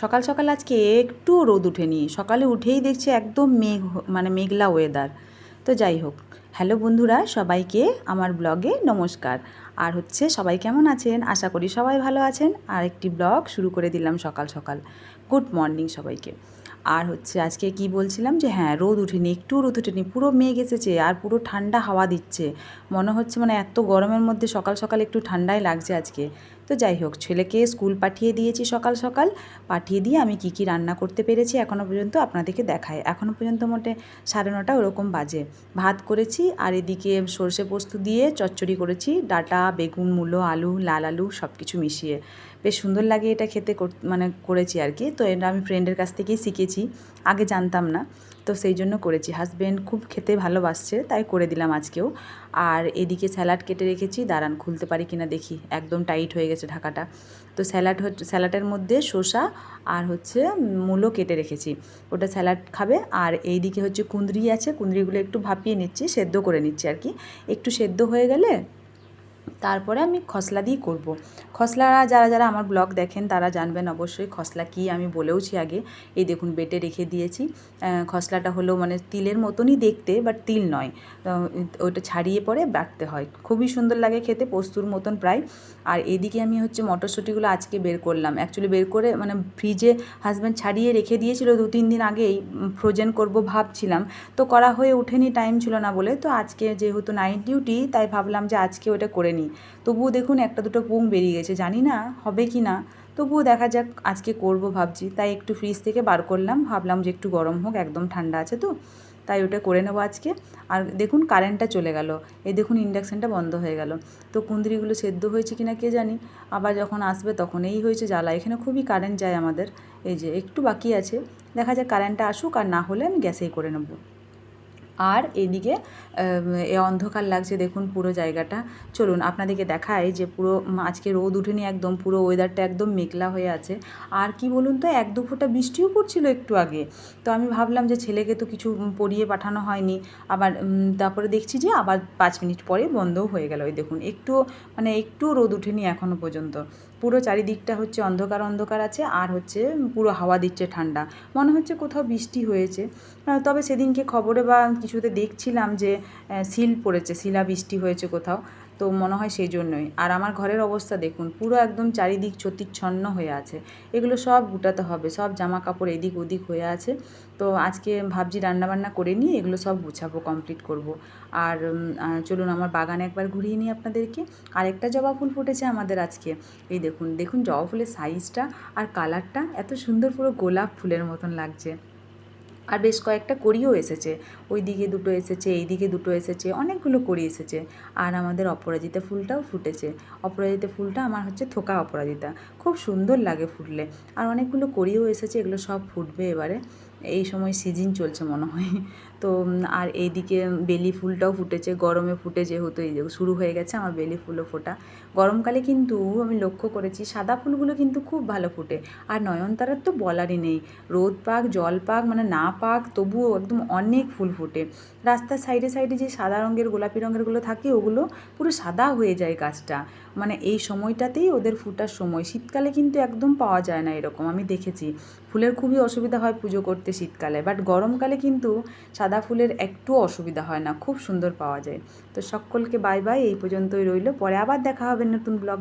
সকাল সকাল আজকে একটু রোদ ওঠেনি, সকালে উঠেই দেখছি একদম মেঘলা ওয়েদার। তো যাই হোক, হ্যালো বন্ধুরা, সবাইকে আমার ব্লগে নমস্কার। আর সবাই কেমন আছেন? আশা করি সবাই ভালো আছেন। আর একটি ব্লগ শুরু করে দিলাম সকাল সকাল। গুড মর্নিং সবাইকে। আর আজকে কি বলছিলাম যে হ্যাঁ, রোদ উঠেনি, একটু রোদ ওঠেনি, পুরো মেঘ এসেছে আর পুরো ঠান্ডা হাওয়া দিচ্ছে। মনে হচ্ছে এত গরমের মধ্যে সকাল সকাল একটু ঠান্ডাই লাগছে আজকে। তো যাই হোক, ছেলেকে স্কুল পাঠিয়ে দিয়েছি সকাল সকাল। পাঠিয়ে দিয়ে আমি কি কি রান্না করতে পেরেছি এখনও পর্যন্ত আপনাদেরকে দেখাই। এখনও পর্যন্ত মোটে 9:30 ওরকম বাজে। ভাত করেছি আর এদিকে সর্ষে পোস্ত দিয়ে চচ্চড়ি করেছি, ডাঁটা, বেগুন, মূলো, আলু, লাল আলু সব কিছু মিশিয়ে। বেশ সুন্দর লাগে এটা খেতে, করেছি আর কি। তো এটা আমি ফ্রেন্ডের কাছ থেকেই শিখেছি, আগে জানতাম না। তো সেই জন্য করেছি, হাজব্যান্ড খুব খেতে ভালোবাসছে তাই করে দিলাম আজকেও। আর এদিকে স্যালাড কেটে রেখেছি, দাঁড়ান খুলতে পারি কিনা দেখি, একদম টাইট হয়ে গেছে ঢাকাটা। তো স্যালাডের মধ্যে শসা আর মূলো কেটে রেখেছি, ওটা স্যালাড খাবে। আর এইদিকে কুঁদরি আছে, কুঁদরিগুলো একটু ভাপিয়ে নিচ্ছি, সেদ্ধ করে নিচ্ছি আর কি। একটু সেদ্ধ হয়ে গেলে তারপরে আমি খসলা দিয়ে করব। খসলা যারা যারা আমার ব্লগ দেখেন তারা জানবেন অবশ্যই খসলা কী, আমি বলেওছি আগে। এই দেখুন বেটে রেখে দিয়েছি। খসলাটা হলো তিলের মতনই দেখতে, বাট তিল নয়। ওটা ছাড়িয়ে পরে বাটতে হয়, খুবই সুন্দর লাগে খেতে, পোস্তুর মতন প্রায়। আর এদিকে আমি মটরশুঁটিগুলো আজকে বের করলাম, অ্যাকচুয়ালি বের করে ফ্রিজে হাজব্যান্ড ছাড়িয়ে রেখে দিয়েছিল 2-3 দিন আগেই, ফ্রোজেন করব ভাবছিলাম। তো করা হয়ে ওঠেনি, টাইম ছিল না বলে। তো আজকে যেহেতু নাইট ডিউটি, তাই ভাবলাম যে আজকে ওটা করে নিই। তবুও দেখুন একটা দুটো পুং বেরিয়ে গেছে, জানি না হবে কি না, তবুও দেখা যাক, আজকে করব ভাবছি। তাই একটু ফ্রিজ থেকে বার করলাম, ভাবলাম যে একটু গরম হোক, একদম ঠান্ডা আছে তো, তাই ওটা করে নেবো আজকে। আর দেখুন কারেন্টটা চলে গেল, এই দেখুন ইন্ডাকশানটা বন্ধ হয়ে গেল। তো কুঁদরিগুলো সেদ্ধ হয়েছে কিনা কে জানি, আবার যখন আসবে তখন এই হয়েছে জ্বালা, এখানে খুবই কারেন্ট যায় আমাদের। এই যে একটু বাকি আছে, দেখা যাক কারেন্টটা আসুক, আর না হলে আমি গ্যাসেই করে নেবো। আর এদিকে অন্ধকার লাগছে দেখুন পুরো জায়গাটা। চলুন আপনাদেরকে দেখাই যে পুরো আজকে রোদ উঠেনি একদম, পুরো ওয়েদারটা একদম মেঘলা হয়ে আছে। আর কি বলুন তো, 1-2 ফোঁটা বৃষ্টিও পড়ছিল একটু আগে। তো আমি ভাবলাম যে ছেলেকে তো কিছু পরিয়ে পাঠানো হয়নি, আবার তারপরে দেখছি যে আবার 5 মিনিট পরে বন্ধও হয়ে গেল। ওই দেখুন একটুও রোদ উঠেনি এখনও পর্যন্ত। পুরো চারিদিকটা অন্ধকার অন্ধকার আছে, আর পুরো হাওয়া দিচ্ছে ঠান্ডা, মনে হচ্ছে কোথাও বৃষ্টি হয়েছে। তবে সেদিনকে খবরে বা কিছুতে দেখছিলাম যে শিল পড়েছে, শিলাবৃষ্টি হয়েছে কোথাও, তো মনে হয় সেই জন্যই। আর আমার ঘরের অবস্থা দেখুন, পুরো একদম চারিদিক ছত্তিচ্ছন্ন হয়ে আছে। এগুলো সব গুটাতে হবে, সব জামা কাপড় এদিক ওদিক হয়ে আছে। তো আজকে ভাবছি রান্নাবান্না করে নিয়ে এগুলো সব গুছাবো, কমপ্লিট করব। আর চলুন আমার বাগানে একবার ঘুরিয়ে নিই আপনাদেরকে। আরেকটা জবা ফুল ফুটেছে আমাদের আজকে, এই দেখুন দেখুন জবা ফুলের সাইজটা আর কালারটা এত সুন্দর, পুরো গোলাপ ফুলের মতন লাগছে। আর বেশ কয়েকটা কড়িও এসেছে, ওই দিকে দুটো এসেছে, এই দিকে দুটো এসেছে, অনেকগুলো কড়ি এসেছে। আর আমাদের অপরাজিতা ফুলটাও ফুটেছে। অপরাজিতা ফুলটা আমার থোকা অপরাজিতা, খুব সুন্দর লাগে ফুটলে। আর অনেকগুলো কড়িও এসেছে, এগুলো সব ফুটবে এবারে, এই সময় সিজন চলছে মনে হয়। তো আর এইদিকে বেলি ফুলটাও ফুটেছে, গরমে ফুটে, যেহেতু এই শুরু হয়ে গেছে আমার বেলি ফুলও ফোটা। গরমকালে কিন্তু আমি লক্ষ্য করেছি সাদা ফুলগুলো কিন্তু খুব ভালো ফুটে। আর নয়নতারার তো বলারই নেই, রোদ পাক জল পাক না পাক, তবুও একদম অনেক ফুল ফোটে। রাস্তার সাইডে সাইডে যে সাদা রঙের গোলাপি রঙেরগুলো থাকে, ওগুলো পুরো সাদা হয়ে যায় গাছটা। এই সময়টাতেই ওদের ফোটার সময়, শীতকালে কিন্তু একদম পাওয়া যায় না এরকম, আমি দেখেছি। ফুলের খুবই অসুবিধা হয় পুজো করতে শীতকালে, বাট গরমকালে কিন্তু সাদা ফুলের একটুও অসুবিধা হয় না, খুব সুন্দর পাওয়া যায়। তো সকলকে বাই বাই, এই পর্যন্তই রইল, পরে আবার দেখা হবে নতুন ব্লগ।